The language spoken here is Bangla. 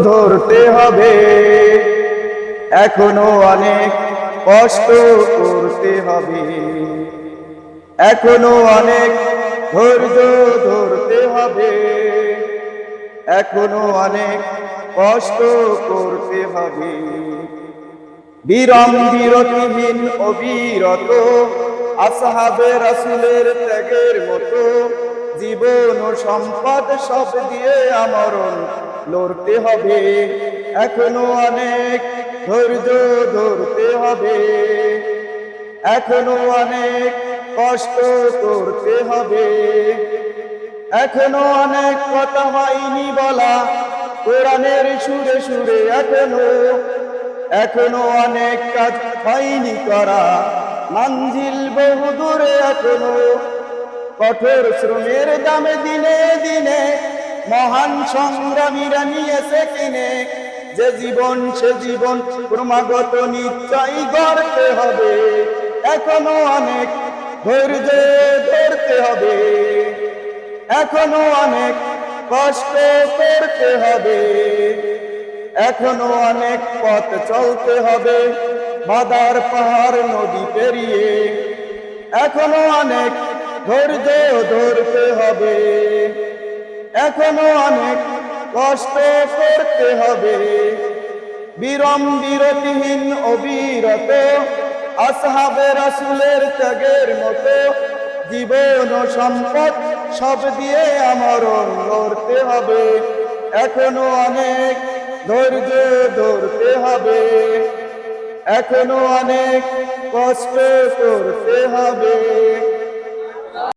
ধরতে হবে, এখনো অনেক কষ্ট করতে হবে, এখনো অনেক ধৈর্য ধরতে হবে, এখনো অনেক কষ্ট করতে হবে। বিরাম বিরতিহীন অবিরত আসহাবে রাসূলের ত্যাগের মতো জীবন ও সম্পদ সব দিয়ে আমরণ লড়তে হবে, এখনো অনেক ধৈর্য ধরতে হবে, এখনো অনেক কষ্ট করতে হবে, এখনো অনেক কথা হয়নি বলা কোরআনের সুরে সুরে, এখনো অনেক কাজ হয়নি করা মঞ্জিল বহু দূরে, এখনো কঠোর শ্রমের দামে দিনে দিনে মহান সংগ্রামীরা নিয়েছে কিনে, যে জীবন সে জীবন ক্রমাগত নিশ্চয়ই গড়তে হবে, এখনো অনেক ধৈর্য ধরতে হবে, এখনো অনেক কষ্ট করতে হবে, এখনো অনেক পথ চলতে হবে বাধার পাহাড় নদী পেরিয়ে, এখনো অনেক ধৈর্য ধরতে হবে, এখনো অনেক কষ্ট করতে হবে। বিরাম বিরতিহীন অবিরত আসহাবে রাসূলের ত্যাগের মতো জীবন ও সম্পদ সব দিয়ে আমরণ লড়তে হবে, এখনো অনেক ধৈর্য ধরতে হবে, এখনো অনেক কষ্ট করতে হবে।